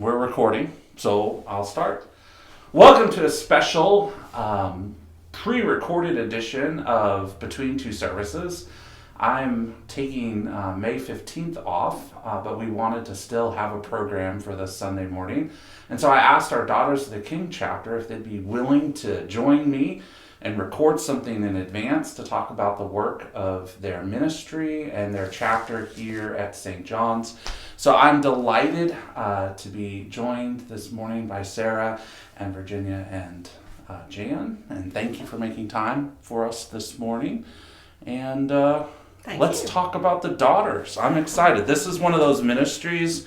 We're recording, so I'll start. Welcome to a special pre-recorded edition of Between Two Services. I'm taking May 15th off, but we wanted to still have a program for this Sunday morning. And so I asked our Daughters of the King chapter if they'd be willing to join me and record something in advance to talk about the work of their ministry and their chapter here at St. John's. So I'm delighted to be joined this morning by Sarah and Virginia and Jan. And thank you for making time for us this morning. And let's talk about the daughters. I'm excited. This is one of those ministries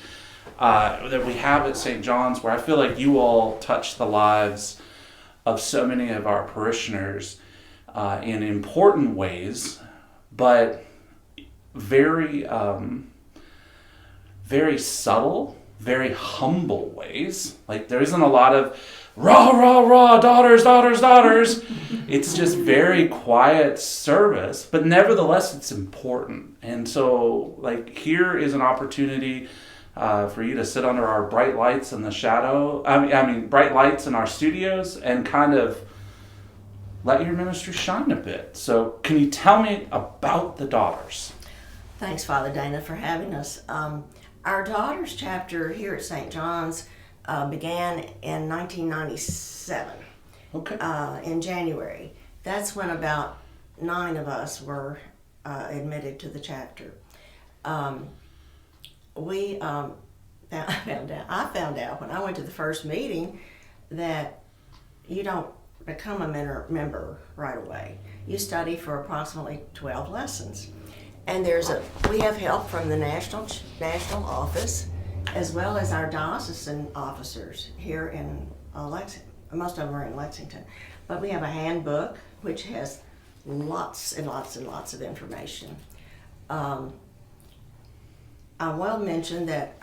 that we have at St. John's where I feel like you all touch the lives of so many of our parishioners in important ways, but very subtle, very humble ways. Like there isn't a lot of rah, daughters. It's just very quiet service, but nevertheless it's important. And so like here is an opportunity for you to sit under our bright lights in the shadow, bright lights in our studios and kind of let your ministry shine a bit. So can you tell me about the daughters? Thanks, Father Dana, for having us. Our daughters chapter here at St. John's began in 1997, in January. That's when about 9 of us were admitted to the chapter. I found out when I went to the first meeting that you don't become a member right away. You study for approximately 12 lessons. And we have help from the national office as well as our diocesan officers here in Lexington. Most of them are in Lexington. But we have a handbook which has lots and lots and lots of information. I will mention that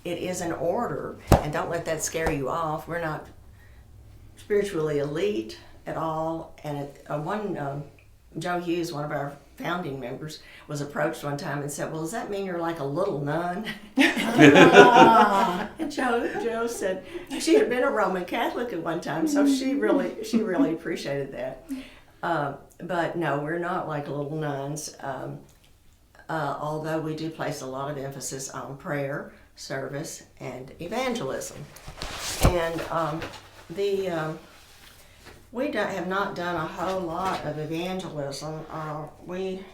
it is an order, and don't let that scare you off. We're not spiritually elite at all. And Joe Hughes, one of our founding members, was approached one time and said, "Well, does that mean you're like a little nun?" And Joe said she had been a Roman Catholic at one time, so she really appreciated that. But no, we're not like little nuns. Although we do place a lot of emphasis on prayer, service, and evangelism. And we have not done a whole lot of evangelism. We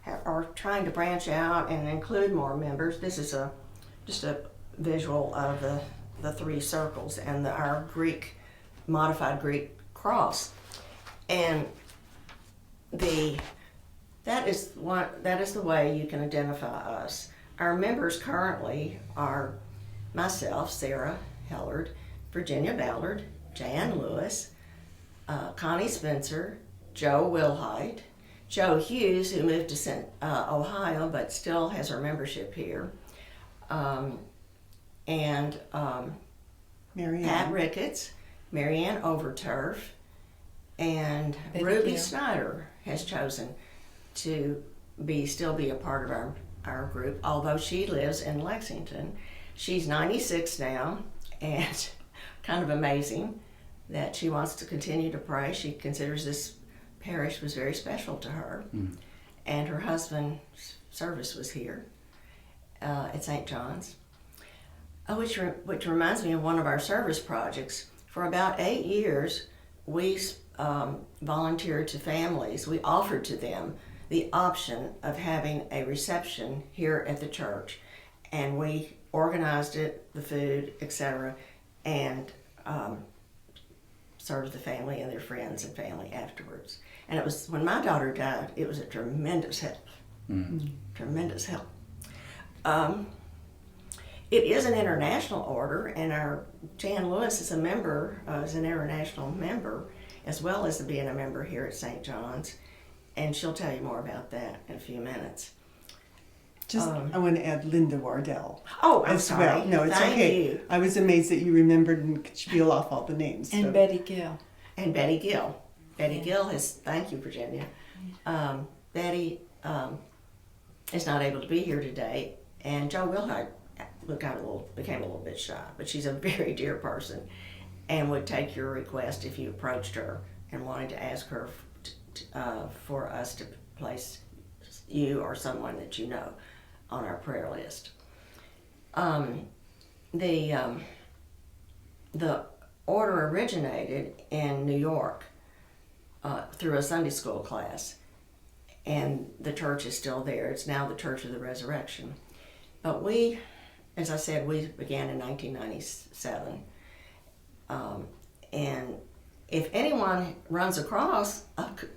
are trying to branch out and include more members. This is just a visual of the 3 circles and our modified Greek cross. And that is the way you can identify us. Our members currently are myself, Sarah Hellard, Virginia Ballard, Jan Lewis, Connie Spencer, Joe Wilhite, Joe Hughes, who moved to Ohio but still has her membership here, and Pat Ricketts, Marianne Overturf, and Ruby Snyder has chosen to still be a part of our group, although she lives in Lexington. She's 96 now, and kind of amazing that she wants to continue to pray. She considers this parish was very special to her. And her husband's service was here at St. John's, which reminds me of one of our service projects. For about 8 years, we volunteered to families. We offered to them the option of having a reception here at the church, and we organized it, the food, etc., and served the family and their friends and family afterwards. And it was, when my daughter died, it was a tremendous help. Tremendous help. It is an international order, and our Jan Lewis is a member, is an international member, as well as being a member here at St. John's. And she'll tell you more about that in a few minutes. I want to add Linda Wardell. Oh, I'm sorry. Well. No, it's Thank okay. you. I was amazed that you remembered and could spiel off all the names. And Betty Gill. And Betty Gill. Betty Gill has, thank you, Virginia. Betty is not able to be here today, and Joe Wilhite became a little bit shy, but she's a very dear person, and would take your request if you approached her and wanted to ask her for us to place you or someone that you know on our prayer list. The order originated in New York through a Sunday school class, and the church is still there. It's now the Church of the Resurrection. But we, as I said, we began in 1997. And if anyone runs across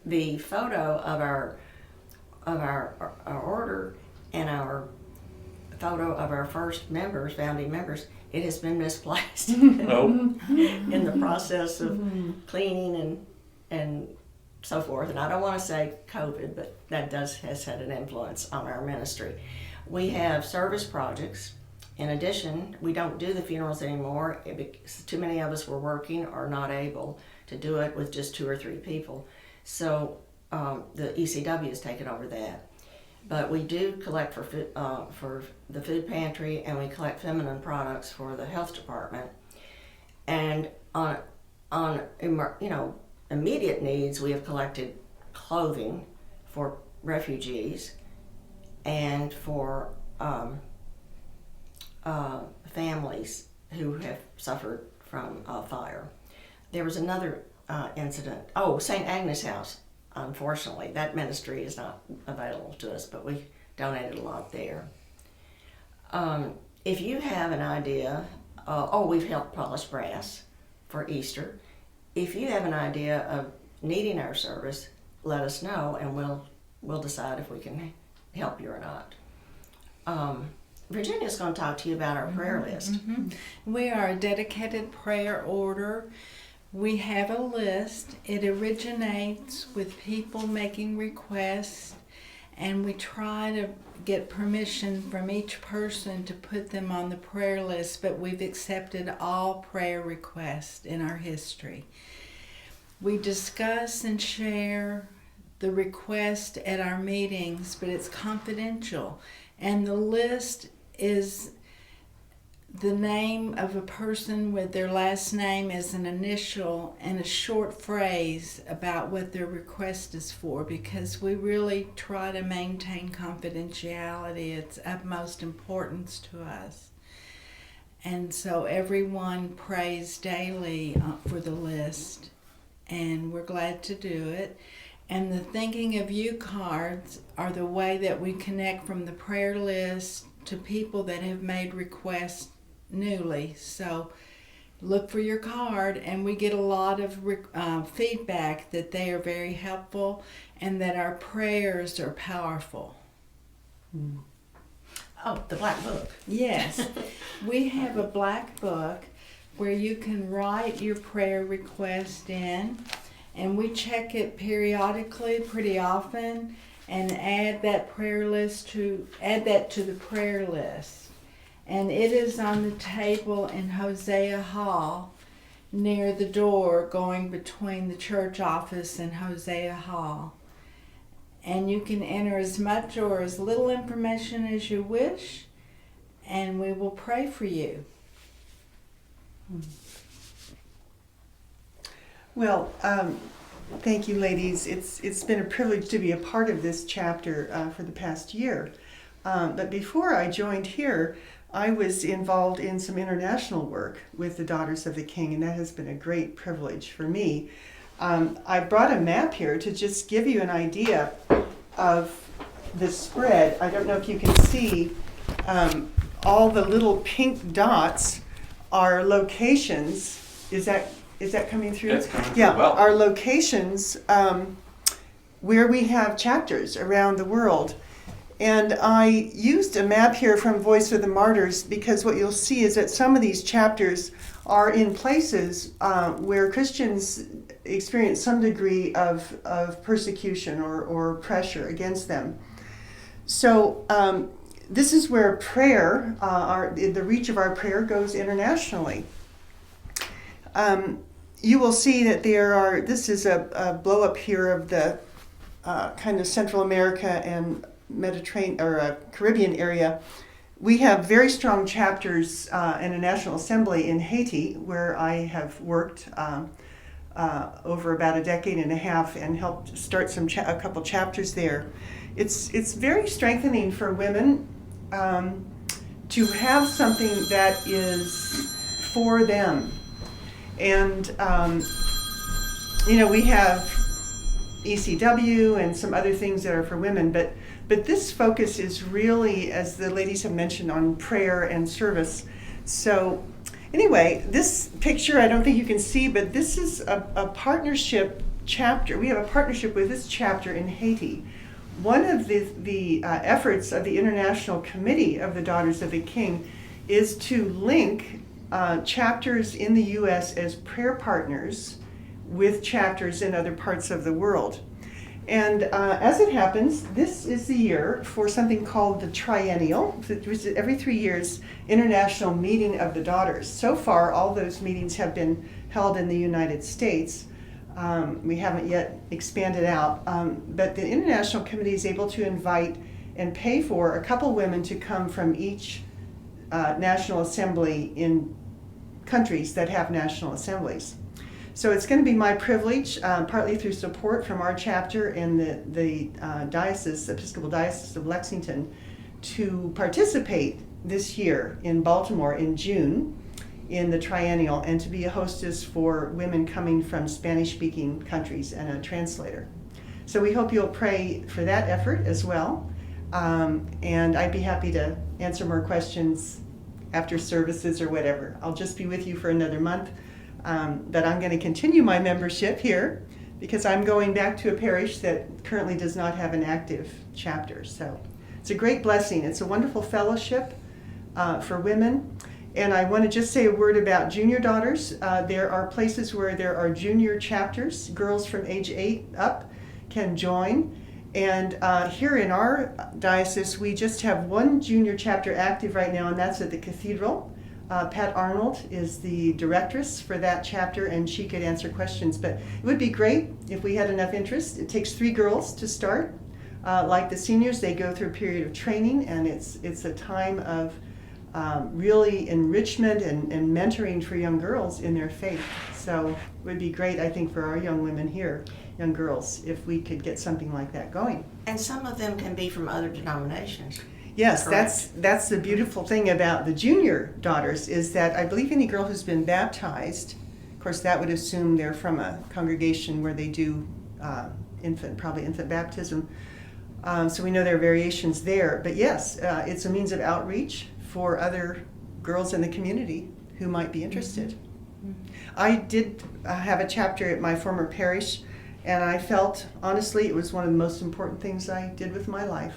the photo of our order and our photo of our first members, founding members, it has been misplaced in the process of cleaning and so forth. And I don't want to say COVID, but that has had an influence on our ministry. We have service projects. In addition, we don't do the funerals anymore because too many of us were working or not able to do it with just 2 or 3 people. So the ECW has taken over that. But we do collect for the food pantry, and we collect feminine products for the health department. And on immediate needs, we have collected clothing for refugees and for families who have suffered from fire. There was another incident. Oh, St. Agnes House. Unfortunately, that ministry is not available to us, but we donated a lot there. If you have an idea, we've helped polish brass for Easter. If you have an idea of needing our service, let us know, and we'll decide if we can help you or not. Virginia's going to talk to you about our prayer list. We are a dedicated prayer order. We have a list. It originates with people making requests, and we try to get permission from each person to put them on the prayer list, but we've accepted all prayer requests in our history. We discuss and share the request at our meetings, but it's confidential, and the list is the name of a person with their last name as an initial and a short phrase about what their request is for, because we really try to maintain confidentiality. It's of most importance to us. And so everyone prays daily for the list, and we're glad to do it. And the Thinking of You cards are the way that we connect from the prayer list to people that have made requests newly. So look for your card, and we get a lot of feedback that they are very helpful and that our prayers are powerful. Oh, the black book. Yes. We have a black book where you can write your prayer request in, and we check it periodically, pretty often, and add that to the prayer list. And it is on the table in Hosea Hall, near the door going between the church office and Hosea Hall. And you can enter as much or as little information as you wish, and we will pray for you. Well, thank you, ladies. It's been a privilege to be a part of this chapter for the past year. But before I joined here, I was involved in some international work with the Daughters of the King, and that has been a great privilege for me. I brought a map here to just give you an idea of the spread. I don't know if you can see all the little pink dots are locations. Is that coming through? It's coming through well. Our locations where we have chapters around the world. And I used a map here from Voice of the Martyrs because what you'll see is that some of these chapters are in places where Christians experience some degree of persecution or pressure against them. So this is where prayer, the reach of our prayer goes internationally. You will see that this is a blow up here of the kind of Central America and Mediterranean or Caribbean area we have very strong chapters in a National Assembly in Haiti, where I have worked over about a decade and a half and helped start a couple chapters there. It's very strengthening for women to have something that is for them. And, we have ECW and some other things that are for women, but this focus is really, as the ladies have mentioned, on prayer and service. So anyway, this picture I don't think you can see, but this is a partnership chapter. We have a partnership with this chapter in Haiti. One of the efforts of the International Committee of the Daughters of the King is to link chapters in the U.S. as prayer partners with chapters in other parts of the world. And as it happens, this is the year for something called the Triennial, which is every 3 years international meeting of the daughters. So far, all those meetings have been held in the United States. We haven't yet expanded out, but the International Committee is able to invite and pay for a couple women to come from each National Assembly in countries that have National Assemblies. So it's going to be my privilege, partly through support from our chapter and the Episcopal Diocese of Lexington, to participate this year in Baltimore in June in the Triennial, and to be a hostess for women coming from Spanish-speaking countries and a translator. So we hope you'll pray for that effort as well. And I'd be happy to answer more questions after services or whatever. I'll just be with you for another month. But I'm going to continue my membership here because I'm going back to a parish that currently does not have an active chapter. So it's a great blessing. It's a wonderful fellowship for women. And I want to just say a word about junior daughters. There are places where there are junior chapters. Girls from age 8 up can join. And here in our diocese, we just have one junior chapter active right now, and that's at the cathedral. Pat Arnold is the directress for that chapter, and she could answer questions. But it would be great if we had enough interest. It takes 3 girls to start. Like the seniors, they go through a period of training, and it's a time of really enrichment and mentoring for young girls in their faith. So it would be great, I think, for our young women here, young girls, if we could get something like that going. And some of them can be from other denominations. Yes, Correct. that's the beautiful thing about the junior daughters, is that I believe any girl who's been baptized, of course that would assume they're from a congregation where they do infant baptism. So we know there are variations there. But yes, it's a means of outreach for other girls in the community who might be interested. Mm-hmm. I did have a chapter at my former parish, and I felt, honestly, it was one of the most important things I did with my life,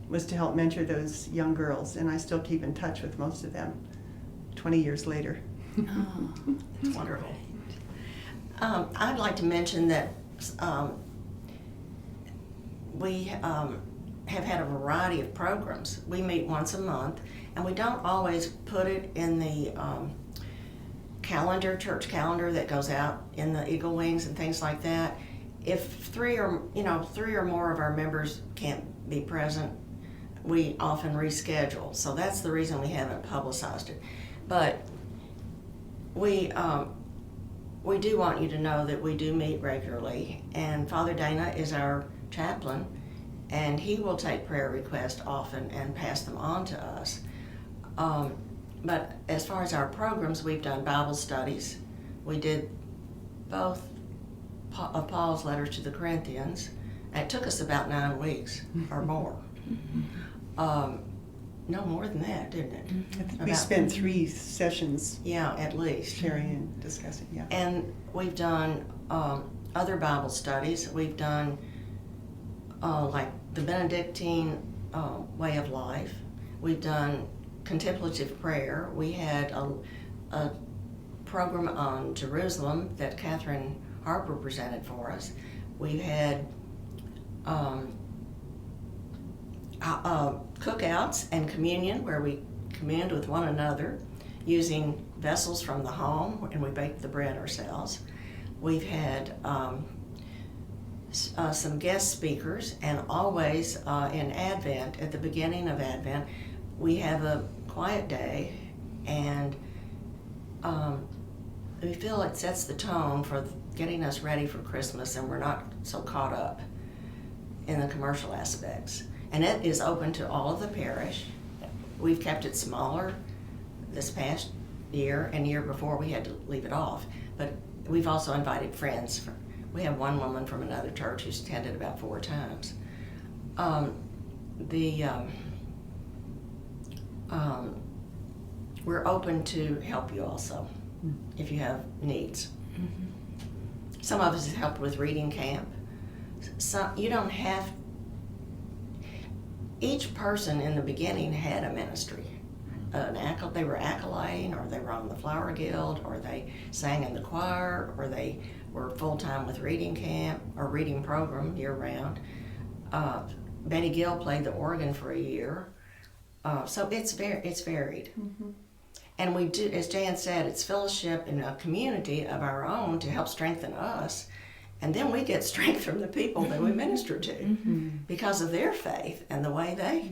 was to help mentor those young girls, and I still keep in touch with most of them 20 years later. Oh, that's wonderful. I'd like to mention that we have had a variety of programs. We meet once a month, and we don't always put it in the church calendar that goes out in the Eagle Wings and things like that. If three or more of our members can't be present, we often reschedule. So that's the reason we haven't publicized it. But we do want you to know that we do meet regularly, and Father Dana is our chaplain, and he will take prayer requests often and pass them on to us. But as far as our programs, we've done Bible studies. We did both of Paul's letters to the Corinthians, and it took us about 9 weeks or more. No more than that, didn't it? I think we spent 3 sessions. Yeah, at least. Sharing and discussing, yeah. And we've done other Bible studies. We've done like the Benedictine way of life. We've done contemplative prayer. We had a program on Jerusalem that Catherine Harper presented for us. We've had cookouts and communion, where we communed with one another using vessels from the home, and we baked the bread ourselves. We've had some guest speakers, and always in Advent, at the beginning of Advent, we have a quiet day, and we feel it sets the tone for getting us ready for Christmas, and we're not so caught up in the commercial aspects. And it is open to all of the parish. We've kept it smaller this past year, and the year before we had to leave it off. But we've also invited friends. We have one woman from another church who's attended about 4 times. We're open to help you also if you have needs. Some of us have helped with reading camp. You don't have. Each person in the beginning had a ministry. They were acolyting, or they were on the Flower Guild, or they sang in the choir, or they were full-time with reading camp or reading program year-round. Betty Gill played the organ for a year. So it's varied. And we do, as Jan said, it's fellowship in a community of our own to help strengthen us. And then we get strength from the people that we minister to because of their faith and the way they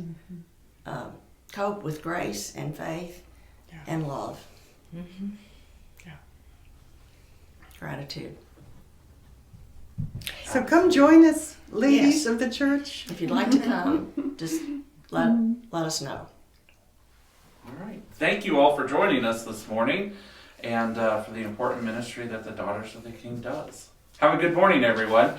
cope with grace and faith and love. Gratitude. So come join us, ladies Yes. of the church. If you'd like to come, just let us know. All right. Thank you all for joining us this morning and for the important ministry that the Daughters of the King does. Have a good morning, everyone.